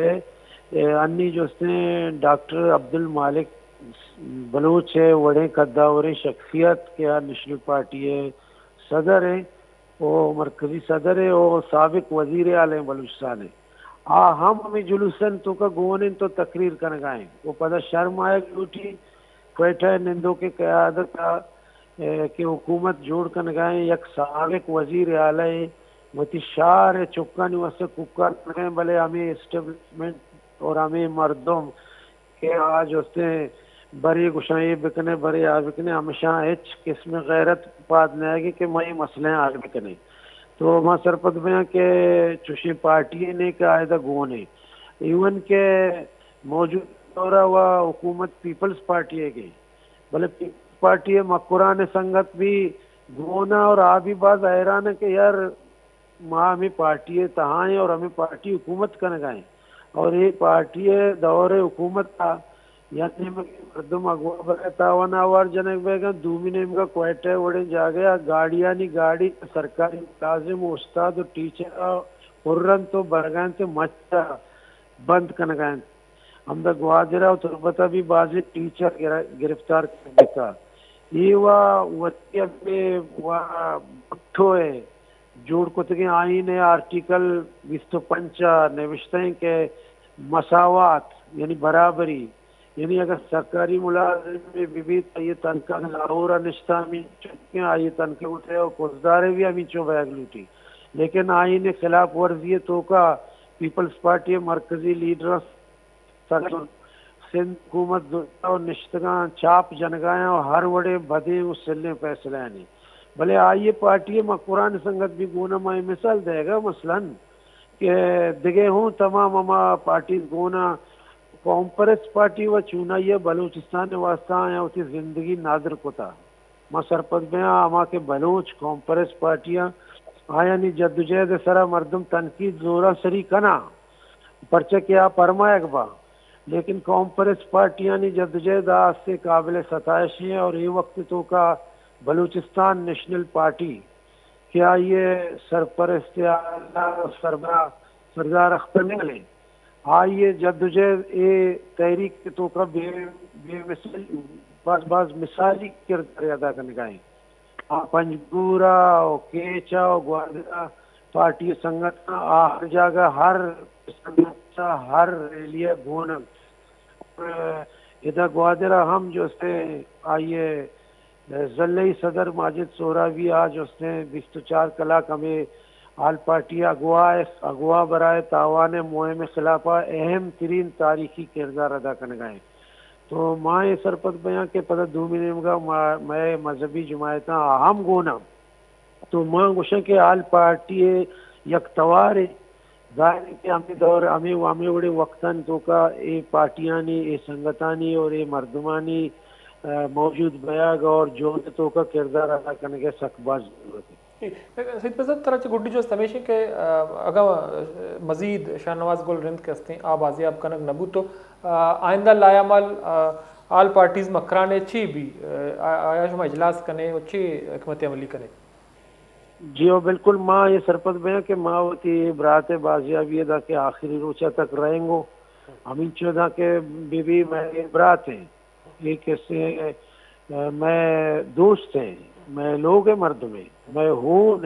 انی جو اس نے ڈاکٹر عبد المالک بلوچ ہے وڑے قداور شخصیت کیا نیشنل پارٹی ہے صدر ہے وہ مرکزی صدر ہے وہ سابق وزیر اعلی بلوچستان ہے ہم ہمیں جلوسن تو کا گونن تو تقریر کر گائیں وہ پتہ شرم آئے لوٹی کوئٹہ نندوں کے قیادت تھا کہ حکومت جوڑ کر گائیں یک سابق وزیر اعلی وتی شار چکا نہیں واسطے ککر کریں بھلے ہمیں اسٹیبلشمنٹ اور ہمیں مردم کہ آج اس نے بری گشائی بکنے بری آ بکنے ہمیشہ ہچ قسم غیرت بات نہیں آئے گی کہ میں مسئلے آ بکنے تو ماں سرپت میں کہ چوشی پارٹی نے کہ آئے گون ہے ایون کہ موجود دورہ ہوا حکومت پیپلز پارٹی ہے گئی بھلے پیپلز پارٹی ہے مقران سنگت بھی گونا اور آبی باز حیران ہے کہ یار ماں ہمیں پارٹی تہاں ہیں اور ہمیں پارٹی حکومت کا نگائیں اور یہ پارٹی دور حکومت تھا یعنی مردم اگوا برتا ونا وار جنک بیگم دومی نیم کا کوئٹہ وڑے جا گیا گاڑیاں نی گاڑی سرکاری لازم استاد و ٹیچر قرن تو برگان سے مچا بند کنگائیں ہم دا گوادرہ و تربتہ بھی بازی ٹیچر گرفتار کر دیتا یہ وطی اپنے بٹھو ہے جوڑ کو تکیں آئین آرٹیکل 25 نوشتے ہیں کہ مساوات یعنی برابری یعنی اگر سرکاری ملازم میں بھی یہ تنخواہ لاہور نشتہ میں چکے آئیے تنخواہ اٹھے اور پوزدارے بھی ہمیں چو بیگ لوٹی لیکن آئین خلاف ورزی تو کا پیپلز پارٹی مرکزی لیڈر سندھ حکومت اور نشتگاں چاپ جنگایاں اور ہر وڑے بدے اس سلنے فیصلے آنے بھلے آئیے پارٹی مقران سنگت بھی گونا میں مثال دے گا مثلاً کہ دگے ہوں تمام اما پارٹیز گونا کانفرنس پارٹی و چونا یہ بلوچستان واسطہ آیا ہوتی زندگی نادر کو تھا ماں سرپت میں اما کے بلوچ کانفرنس پارٹیاں آیا نہیں جدوجہد سرا مردم تنقید زورا سری کنا پرچہ کیا پرمائے با لیکن کانفرنس پارٹیاں نہیں جدوجہد آج سے قابل ستائش ہیں اور یہ وقت تو کا بلوچستان نیشنل پارٹی کیا یہ سرپرست سردار اختر نکلے آئیے جدوجہد اے تحریک کے تو کا بے بعض مثالی کردار ادا کرنے گائیں پنجگورہ اور کیچا اور گوادرہ پارٹی سنگت ہر جگہ ہر سنگت ہر ریلیہ گونم ادھر گوادرہ ہم جو سے آئیے ضلعی صدر ماجد سہراوی آج اس نے 24 کلاک ہمیں آل پارٹی اغوا برائے تاوان مہم خلافہ اہم ترین تاریخی کردار ادا کرنے گئے تو ماں سرپت بیاں کے پتہ دومی نیم کا میں مذہبی جماعتاں اہم گونا تو ماں گوشہ کے آل پارٹی یک توار ظاہر ہے کہ ہمیں دور ہمیں بڑے وقتاً تو کا اے پارٹیانی اے سنگتانی اور اے مردمانی موجود بیاگ اور جو تو کا کردار ادا کرنے کے سخت باز ضرورت ہے سید پسند طرح گڈی جو ہمیشہ کہ اگر مزید شاہ نواز گل رند کے ہستے آ بازیاب کنک نبو تو آئندہ لایامال آل پارٹیز مکرانے چی بھی آیا شما اجلاس کنے و چی حکمت عملی کنے؟ جی وہ بالکل ماں یہ سرپت میں کہ ماں ہوتی برات بازیابی دا کہ آخری روچہ تک رہیں گو ہمیں چودہ کہ بی بی میں برات ہیں ایک سے میں دوست ہیں میں لوگ مرد میں ہوں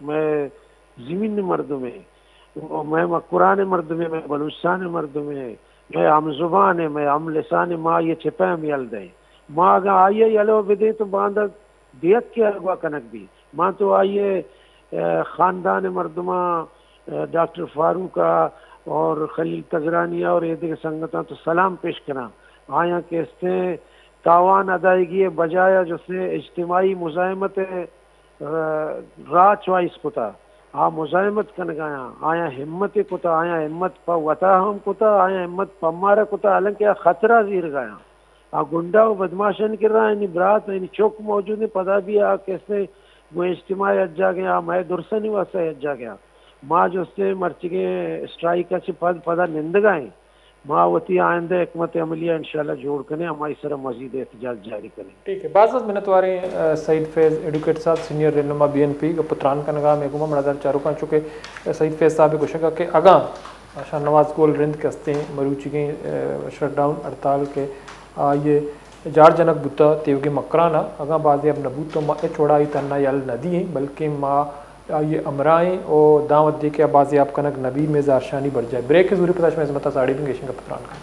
میں زمین مرد میں قرآن مرد میں بلوچستان مرد میں ہم زبان ہے میں ہم لسان ماں یہ چھپے ہم یل دیں ماں اگر آئیے یلو بدے تو باندھ دیت کے الگوا کنک بھی ماں تو آئیے خاندان مردمہ ڈاکٹر فاروقہ اور خلیل تگرانیہ اور یہ دیکھ سنگتاں تو سلام پیش کرنا آیا کہ اس نے تاوان ادائیگی بجایا جو سے اجتماعی مزاحمت راہ چوائس کتا مزاحمت کن گایا آیا ہمت کتا آیا ہمت پا وطا ہم کتا آیا ہمت پمارا کتا حالانکہ خطرہ زیر گایا گنڈا و بدماشن کر رہا ہے برات ہے چوک موجود ہے پدا بھی کیسے وہ اجتماعی اجا گیا میں درسنی واسطے اجا گیا ماں جو سے مرچگے اسٹرائک سے پدا نندگائیں ماں وتی آئندہ حکمت عملیہ انشاءاللہ جوڑ کریں ہماری سر مزید احتجاج جاری کریں. ٹھیک ہے بعض منت وارے سعید فیض ایڈوکیٹ صاحب سینئر رہنما بی این پی پتران کا نگاہ محکمہ مردار چاروں کا چکے سعید فیض صاحب کو شکا کہ اگاں شاہ نواز گول رند کے ہستے مروچی شٹ ڈاؤن ہڑتال کے یہ جار جنک بتا تیوگی مکرانا اگاں بازی اب نبوت تو ماں چوڑائی تنہا یل ندی ہیں بلکہ ماں یہ امرائیں اور دعوت دے کے بازی آپ کنک نبی میں زارشانی بڑھ جائے بریک کے ضروری پتاش میں عظمتہ ساڑی بھی گیشن کا پتران کا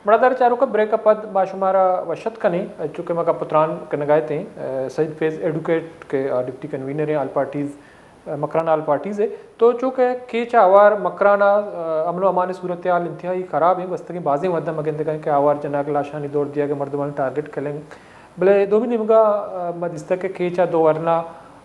بڑادار چاروں کا بریک اپ پد باشمارا وشت کا نہیں چونکہ میں کا پتران کے نگائے تھے سعید فیض ایڈوکیٹ کے ڈپٹی کنوینر ہیں آل پارٹیز مکرانہ آل پارٹیز ہے تو چونکہ کیچ آوار مکرانہ امن و امان صورتحال انتہائی خراب ہے بستگی بازی مدہ مگند گئے کہ آوار جناک لاشانی دور دیا کہ مردمان ٹارگٹ کریں بلے دومی نمگا مدستہ کے کیچا دو ورنہ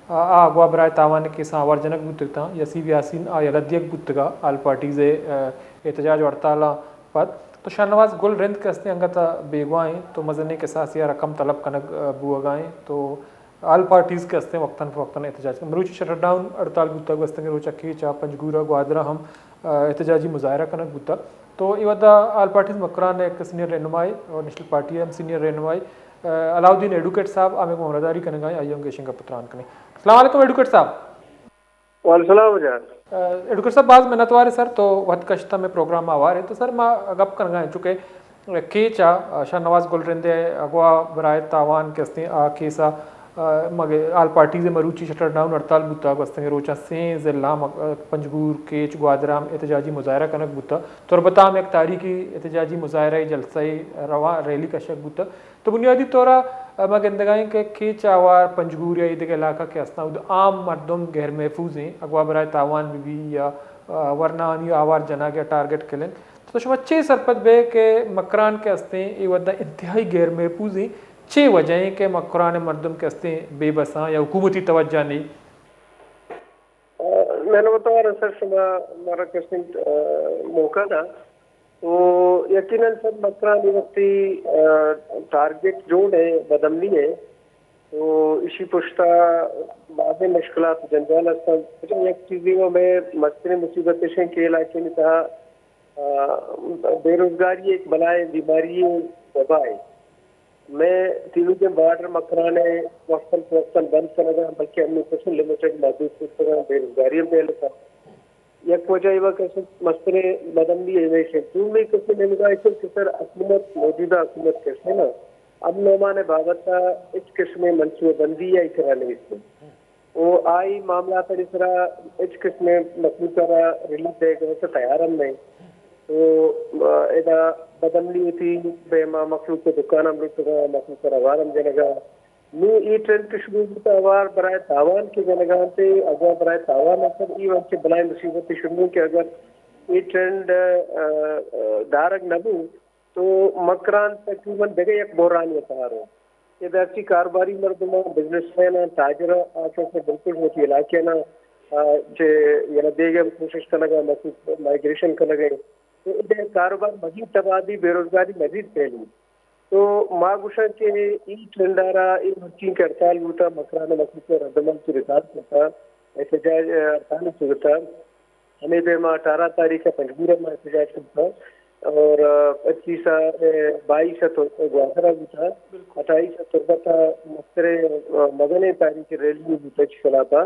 اغوا برائے تاوان کے ساں آوار جنک بودتا یسیب یاسین یلدیک بودتگا آل پارٹیز احتجاج ہڑتالا پد تو شاہ نواز گل رند کے ہستے انگتا بیگوائیں تو مزنے کے ساتھ یا رقم طلب کنک بوگائیں تو آل پارٹیز کے ہستے وقتاً فوقتاً احتجاج کا مروچی شٹ ڈاؤن ہڑتال بوتا گستنگ روچا کیچا پنجگورا گوادرہ ہم احتجاجی مظاہرہ کنک بوتا تو یہ ودا آل پارٹیز مکران ایک سینئر رہنمائی اور نیشنل پارٹی ہم سینئر رہنمائی علاؤدین ایڈوکیٹ صاحب آمیں کو مہرداری کرنے گئے آئیوں گیشن کا پتران کریں. السلام علیکم ایڈوکیٹ صاحب. وعلیکم السلام جان. ایڈوکیٹ صاحب بعض منت وارے سر تو وقت کشتہ میں پروگرام آوار ہے تو سر میں گپ کرنے گئے چونکہ کیچا شاہ نواز گل رندے اغوا برائے تاوان کے ہستے کیسا مگر آل پارٹیز مروچی شٹر ڈاؤن ہڑتال بوتا گستنگ روچا سین ضلع پنجگور کیچ گوادرام احتجاجی مظاہرہ کنک بوتا تو ربطہ میں ایک تاریخی احتجاجی مظاہرہ جلسہ رواں ریلی کا شک بوتا تو بنیادی طورہ میں گندگائیں کہ کیچ آوار پنجگور یا ادھر علاقہ کے ہستا عام مردم غیر محفوظ ہیں اغوا برائے تاوان بھی یا ورنہ یا آوار جنا کے ٹارگٹ کلن تو شما چھ سرپت بے کہ مکران کے ہستے یہ ودا انتہائی غیر محفوظ ہیں چھ وجہیں کہ مکران مردم کے ہستے بے بساں یا حکومتی توجہ نہیں. میں نے بتایا سر شما ہمارا قسم موقع تھا تو یقیناً سب مکران وقتی ٹارگٹ جوڑ ہے بدمنی ہے تو اسی پشتہ بعض مشکلات جنجال ہستا ایک چیزوں میں مسئلے مصیبت ہیں کہ علاقے میں کہا بے روزگاری ایک بلائے بیماری وبا ہے میں تینوں کے بارڈر مکرانے وقتاً فوقتاً بند کرنا گا بلکہ ہم نے کچھ لمیٹڈ محدود کرنا بے روزگاری میں لکھا یک وجہ یہ کہ مسئلے بدمنی ہے تو میں کسی نے لگا کہ سر حکومت موجودہ حکومت کیسے نا اب نعمان بابت کا اس قسم منصوبہ بندی یا اکرانے اس میں وہ آئی معاملات اس طرح اس قسم مطلوب کرا ریلیف دے گا اسے تیار ہم نہیں تو ادا بدمنی ہوتی بے ماں مخلوق کے دکان ہم لوگ مخلوق کر آوار ہم جنگا نو ای ٹرینڈ کے شروع ہوتا آوار برائے تاوان کے جنگان سے اگر برائے تاوان اثر ای وقت کے بلائے مصیبت شروع کہ اگر ای ٹرینڈ دارک نبو تو مکران تقریباً جگہ ایک بحرانی اتحار ہو یہ درسی کاروباری مردمہ بزنس مین تاجر آسوں سے بالکل ہوتی علاقے نا یہ دے گئے کوشش کرنے گا مائگریشن کرنے گئے تو ادھر کاروبار مزید تبادی بیروزگاری مزید پھیلی تو ماں گشا کے ای ٹرنڈارا ای مچین کے ہڑتال ہوتا مکران مسجد ردمل کی ریکارڈ ہوتا احتجاج ہڑتال ہوتا ہمیں بے ماہ 18 تاریخ پنجگورہ میں احتجاج ہوتا اور 22 گوادرہ ہوتا 28 تربتا مستر مدن تاریخ ریلی ہوتا خلافہ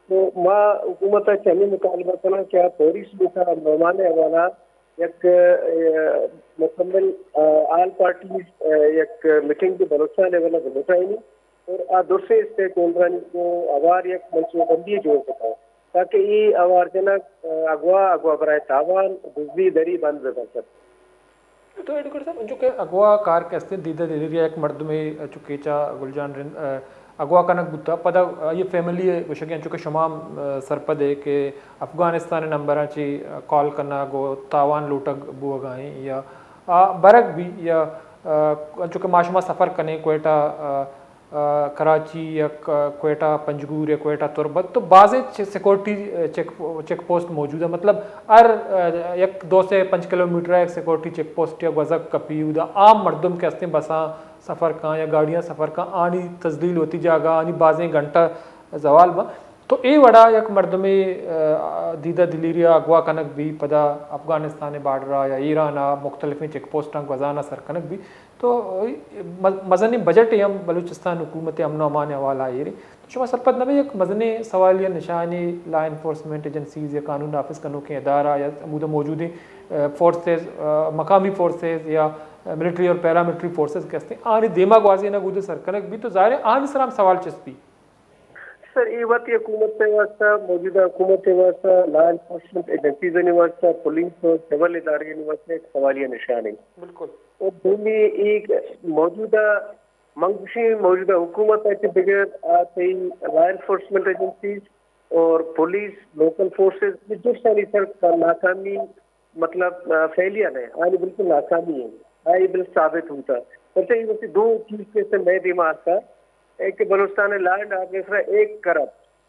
تو ماں حکومت سے ہمیں مطالبہ کرنا کیا فوری سلوکہ مہمان حوالہ یک مکمل آل پارٹیز یک میٹنگ کے بلوچہ لیولہ بلوچائی نہیں اور دوسرے اسٹیک ہولڈران کو اوار یک منصوبہ بندی جوڑ سکتا تاکہ یہ اوار جنک اغوا برائے تاوان بزدلی دری بند بکر سکتا. تو ایڈوکیٹ صاحب جو کہ اغوا کار کہتے ہیں دیدہ دلیریا ایک مردمی چکیچا گلجان اغوا کنک بوتا پدا یہ فیملی وشگیاں چونکہ شمام سرپد ہے کہ افغانستان نمبراں چی کال کرنا گو تاوان لوٹک بو گائیں یا برک بھی یا چونکہ معاشمہ سفر کنے کوئٹہ کراچی یا کوئٹہ پنجگور یا کوئٹہ تربت تو بعض سیکورٹی چیک پوسٹ موجود ہے مطلب ہر 1 2 سے 5 کلومیٹر ایک سیکورٹی چیک پوسٹ یا وزق کپی دا عام مردم کے ہستے بساں سفر کا یا گاڑیاں سفر کا آنی تزلیل ہوتی جاگا آنی بازیں گھنٹہ زوال با تو اے وڑا یک مردمی دیدہ دلیریا اغوا کنک بھی پدا افغانستان بارڈرہ یا ایران مختلف چیک پوسٹاں گزانا سر کنک بھی تو مزنی بجٹ ہم بلوچستان حکومت امن و امان حوالہ آئی رہی تو شما سرپت نبی ایک مزنی سوالیہ نشانی لا انفورسمنٹ ایجنسیز یا قانون نافذ کرنوں کے ادارہ یا موجودی فورسز مقامی فورسز یا ملٹری اور پیراملٹری فورسز کہتے ہیں آنی دیما گوازی نہ گودے سرکنک بھی تو ظاہر ہے آنی سرام سوال چسپی سر یہ بات حکومت کے واسطہ موجودہ حکومت کے واسطہ لا انفورسمنٹ ایجنسیز کے واسطہ پولیس اور سول ادارے کے واسطہ ایک سوالیہ نشان ہے بالکل اور دونوں ایک موجودہ منگوشی موجودہ حکومت ہے کہ بغیر آتے لا انفورسمنٹ ایجنسیز اور پولیس لوکل فورسز جو ساری سر کا ناکامی مطلب فیلئر ہے آنی بالکل ناکامی ہے آئی بل ثابت ہوتا ہے یہ 2 چیز کے سے میں دماغ تھا ایک بلوچستان لینڈ آرڈر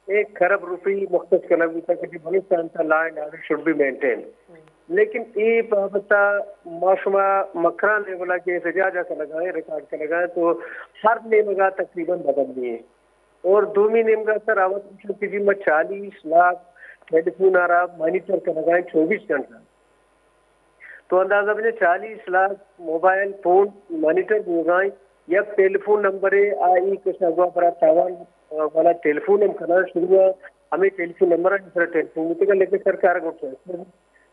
1 کھرب روپی مختص کرنا ہوتا کہ بلوچستان کا land order should be maintain لیکن یہ بابتا معاشمہ مکران لیولا کے احتجاج کا لگائے ریکارڈ کا لگائے تو ہر نمگاہ تقریباً بدل دیے اور دومی نمگاہ سر آوت کسی میں 40 لاکھ ٹیلی فون آ رہا مانیٹر کا لگائے 24 گھنٹہ تو اندازہ بنے 40 لاکھ موبائل فون مانیٹر ہو گئے یا ٹیلی فون نمبر آئی کچھ اگوا پر تاوان والا ٹیلی فون ہم کرنا شروع ہوا ہمیں ٹیلی فون نمبر ہے دوسرا ٹیلی فون ہوتے گا لیکن سرکار کو تو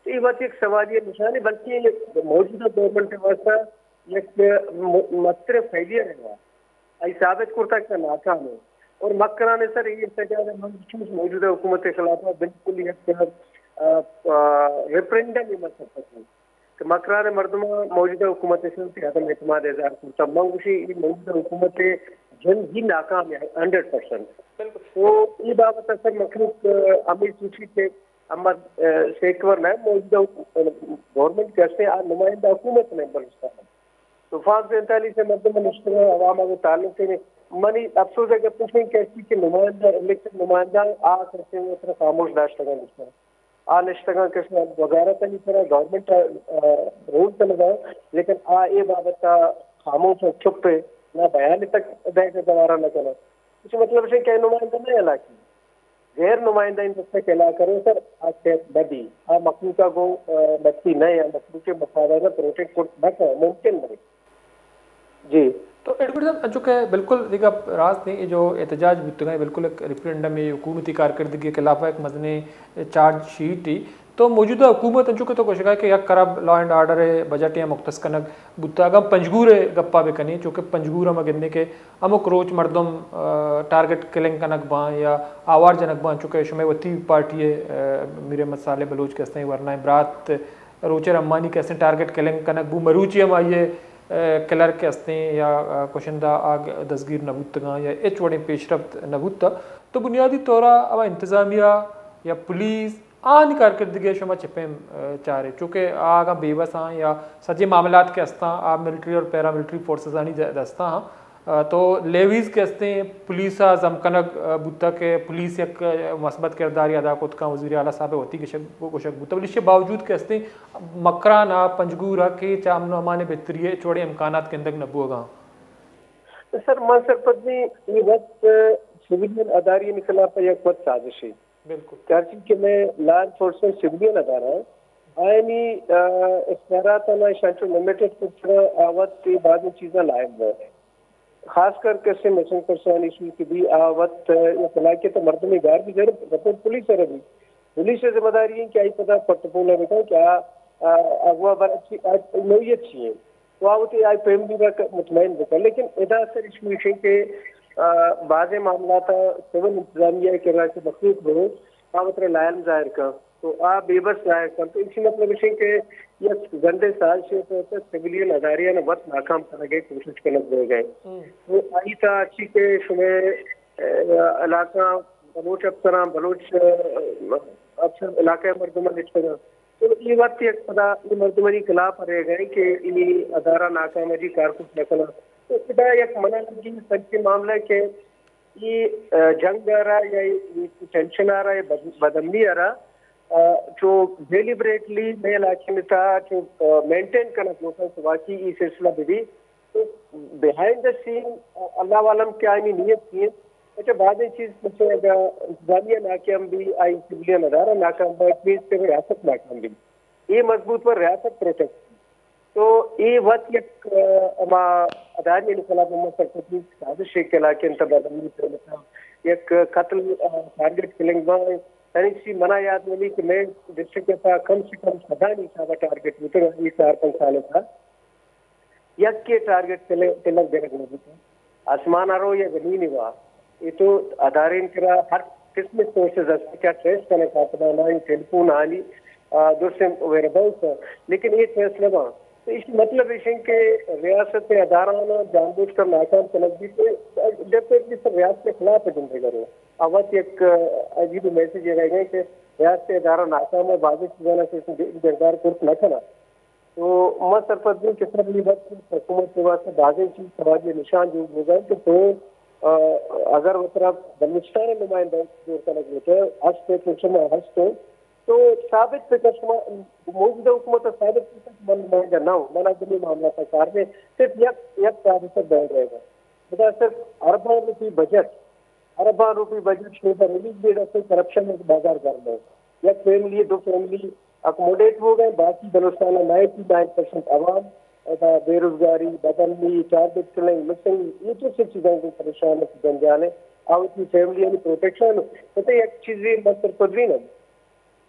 یہ بات ایک سوالیہ نشان ہے بلکہ موجودہ گورنمنٹ کے واسطہ ایک مستر فیلئر ہے ای ثابت کرتا کہ ناکام ہے اور مکران نے سر یہ احتجاج موجودہ حکومت کے خلاف بالکل ریفرینڈم ہی مت سکتا ہے کہ مکران مردمہ موجودہ حکومت سے عدم اعتماد اظہار کرتا منگوشی موجودہ حکومت جن ہی ناکام ہے 100%. تو یہ بابت سر مخلوق امیر سوچی کے احمد شیخور نے موجودہ گورنمنٹ کیسے نمائندہ حکومت نے بلوچستان تو 45 سے مردم نشتہ عوام کے تعلق سے منی افسوس ہے کہ پوچھیں کیسی کہ نمائندہ الیکشن نمائندہ آ کرتے ہوئے طرح خاموش داشتگاہ نشتہ نشتگاہ کسی وغیرہ کا نہیں طرح گورنمنٹ رول سے لگا لیکن یہ بابت خاموش اور چھپ پہ نہ بیان تک دے کے دوبارہ نہ کرنا اس مطلب سے کہ نمائندہ نہیں علاقی غیر نمائندہ ان تک علا کرو سر آج بدی مخلوقہ کو بچی نئے مخلوق کے مفادات پروٹیکٹ نہ کرو ممکن نہیں جی. تو ایڈوکیٹ صاحب چونکہ بالکل دیکھا راز نہیں یہ جو احتجاج بھی گئے بالکل ایک ریفرینڈم میں حکومتی کارکردگی کے خلاف ایک مدنی چارج شیٹ تھی تو موجودہ حکومت چونکہ تو کوشش ہے کہ یک کرب لا اینڈ آرڈر ہے بجٹ یا مختص کنک بتا گم پنجگور گپا بھی کنی چونکہ پنجگور ہم گننے کے امک روچ مردم ٹارگٹ کلنگ کنک باں یا آوار جنک باں چونکہ شمع وتی پارٹی ہے میرے مسالے بلوچ کہتے ہیں ورنہ برات روچر امانی کہتے ہیں ٹارگٹ کلنگ کنک بو مروچی ہم آئیے کلر کے ہستے یا کوشندہ آگ دستگیر نبوتگاں یا ایچ وڑے پیش رفت نبوتا تو بنیادی طورہ اب انتظامیہ یا پولیس آن کارکردگی شما چپیں چاہ رہے چونکہ آگا بے بس ہاں یا سجے معاملات کے ہستاں آپ ملٹری اور پیراملٹری فورسز آنی دستاں ہاں تو لیویز کے ہستے پولیس زمکنک بوتا کہ پولیس ایک مثبت کرداری ادا کت کا وزیر اعلیٰ صاحب ہوتی گوشک بوتا ولی اس کے باوجود کے ہستے مکرانا پنجگورا کے چا امن و امان بہتری چوڑے امکانات کے اندر نبو گا سر من سرپت میں یہ وقت سویلین اداری نکلا پر یک وقت سازش ہے بالکل چارچی کہ میں لا انفورسمنٹ سویلین ادارہ آئینی اختیارات شانچو لمیٹڈ کچھ آوت کے بعد میں چیزیں لائب ہے خاص کر کے مسلم پرسان ایشو کی بھی آوت اطلاع کے تو مردمی گار بھی ضرور پولیس ہے بھی پولیس سے ذمہ داری ہے کہ آئی پتہ پٹپولہ بتا کیا اغوا بر اچھی نوعیت چاہیے تو آوتی آئی فیملی کا مطمئن بکر لیکن ادا سر ایشو ہے کہ بعض معاملات سول انتظامیہ کے راہ سے مخلوق ہو آوتر لائل ظاہر کا تو آپ بے بس ظاہر کر تو اسی مطلب ہے کہ یہ گھنٹے سال سے سویلین اداریہ نے وقت ناکام کر گئے کوشش کرنے دے گئے تو آئی تھا اچھی کے شمع علاقہ بلوچ افسران بلوچ افسر علاقہ مردمان لچکنا تو یہ وقت ایک پدا یہ مردمانی خلاف رہ گئے کہ انہیں ادارہ ناکام جی کارکس نکلا تو خدا ایک منع لگی سب کے معاملہ کہ یہ جنگ آ رہا ہے یا ٹینشن آ رہا ہے بدمنی آ رہا جو ڈیلیبریٹلی نئے علاقے میں تھا جو مینٹین کرنا لوگوں سے واقعی یہ سلسلہ بھی تو بیہائنڈ دا سین اللہ عالم کیا آئینی نیت کی ہے اچھا بعد چیز مجھے انتظامیہ ناکام بھی آئی سویلین ادارہ ناکام بھی پلیز کے ریاست ناکام بھی یہ مضبوط پر ریاست پروٹیکٹ تو یہ وقت ایک اما اداری انقلاب محمد سرکتی سازش کے علاقے انتبادمی ایک قتل ٹارگٹ کلنگ میں یعنی سی منع یاد ملی کہ میں ڈسٹرکٹ کے پاس کم سے کم سدا نہیں تھا ٹارگٹ ہوتے ہیں 4-5 سال تھا یک کے ٹارگٹ تلک دیکھ نہیں تھا آسمان آرو یا زمین ہوا یہ تو ادارے انکرا ہر قسم سورسز کیا ٹریس کرنے کا اپنا ٹیلیفون آنی دوسرے ویربلس لیکن یہ ٹریس لگا تو اس مطلب ہے کہ ریاست ادارہ جان بوجھ کر ناکام تنقید سے ڈیفینیٹلی سب ریاست کے خلاف زندگی کرو آواز ایک عجیب میسج یہ رہ گئے کہ ریاست ادارہ ناکام ہے بازی چیزانا سے کردار کورس نہ کرنا تو میں سرپت بھی کس طرح بھی بات حکومت کے واسطے بازی چیز سماجی نشان جو ہو گئے کہ تو اگر وہ طرف بلوچستان نمائندہ جو تنقید ہوتا ہے ہس پہ کچھ ہس تو ثابت فکر موجودہ حکومت ثابت فکر نمائندہ نہ ہو منا دلی معاملہ سرکار میں صرف یک ثابت بیٹھ رہے گا خدا صرف اربان روپی بجٹ شو پر ریلیز بھی رکھتے کرپشن میں بازار کرنا ہے یک فیملی 2 فیملی اکوموڈیٹ ہو گئے باقی بلوچستان 99% عوام بے روزگاری بدمنی ٹارگٹ کلنگ مسنگ یہ تو سب چیزوں کو پریشان جنجانے اور اپنی فیملی یعنی پروٹیکشن ہوتے ایک چیز بھی مستر پدوین ہے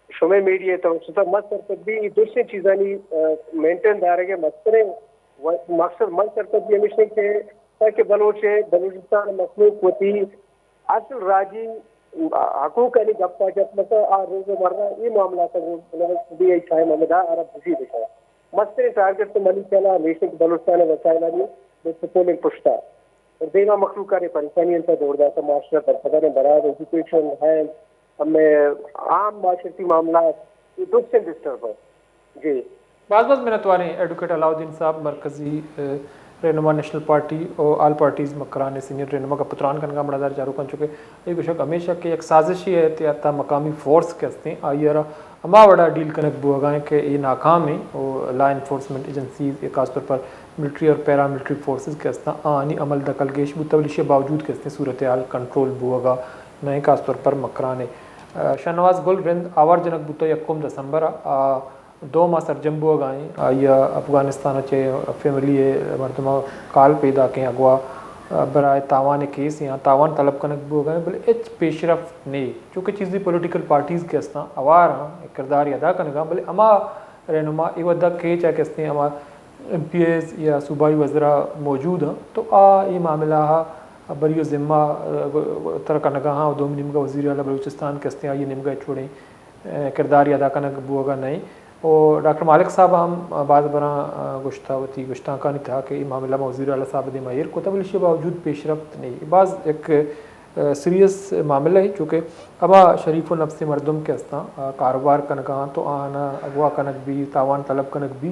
شمع میڈیا تو مستر پدوی دوسری چیزانی مینٹین دار ہے مستر مقصد مستر پدوی ہمیشہ کہ تاکہ بلوچستان مخلوق ہوتی اصل راجی حقوق علی گپا جب مثلا روز مرہ یہ معاملات بھی ایک ٹائم ہمیں عرب بزی دکھا مستر ٹارگٹ تو منی چلا ہمیشہ کہ بلوچستان وسائل آنی سپولنگ پشتا اور دینا مخلوق کا پریشانی انتا دوڑ جاتا معاشرہ پر خبریں براد ایجوکیشن ہیلتھ ہمیں عام معاشرتی معاملات یہ دوسرے ڈسٹرب ہے جی بعض منتواریں ایڈوکیٹ علاؤدین صاحب مرکزی رہنما نیشنل پارٹی اور آل پارٹیز مکران سینئر رہنما کا پتران کا نام بڑا جارو کن چکے یہ بشک ہمیشہ کہ ایک سازشی احتیاطہ مقامی فورس کے ہستے ہیں آئیے ہما بڑا ڈیل کنک بوگائیں کہ یہ ناکام ہیں اور لا انفورسمنٹ ایجنسیز خاص طور پر ملٹری اور پیرا ملٹری فورسز کے ہستے آنی عمل دخل گیش بتولیش باوجود کے ہستے صورتحال کنٹرول بوگا نئے خاص طور پر مکران شاہنواز گل رند آوار جنک بوتا 1 دسمبر 2 ماہ سرجم بو گائیں یا افغانستان چے فیملی مردمہ کال پیدا کے اگوا برائے تاوان کیس یا تاوان طلب کنک بو گئے بلے اچ پیش رفت نہیں چونکہ چیزی پولیٹیکل پارٹیز کے ہستاں اوار ہاں کردار ادا کنگا بلے اما رہنما ای ودا کے چاہ کے ہستیں اما ایم پی ایز یا صوبائی وزراء موجود ہیں تو یہ معاملہ بریو ذمہ تر کنگا ہاں دوم نمگا وزیر اعلیٰ بلوچستان کے ہستیں یہ نمگا چھوڑیں کردار ادا کنک بو گا نہیں اور ڈاکٹر مالک صاحب ہم بعض برا گشتہ کا نہیں تھا کہ یہ معاملہ وزیر اعلیٰ صاحب نے ماہر کو تب اس کے باوجود پیش رفت نہیں بعض ایک سیریس معاملہ ہے چونکہ ابا شریف و نفس مردم کے ہستاں کاروبار کنگاں تو آنا اغوا کنک بھی تاوان طلب کنک بھی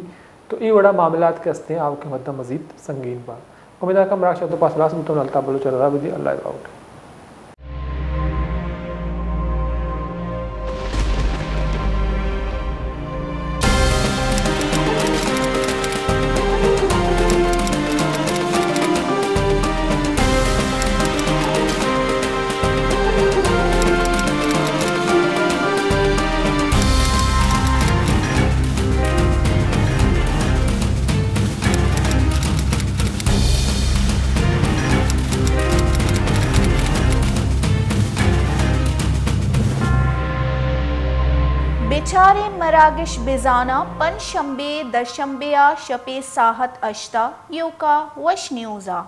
تو یہ بڑا معاملات کے ہستے ہیں آپ کے مدہ مزید سنگین بات امیدہ کا مراکش تو پاس لازم تو نلتا بلوچ رضا بدی اللہ آؤٹ. بیچارے مراگش بزانا پن شنبے دشنبے شپے ساحت اشتا یوکا وش نیوزا.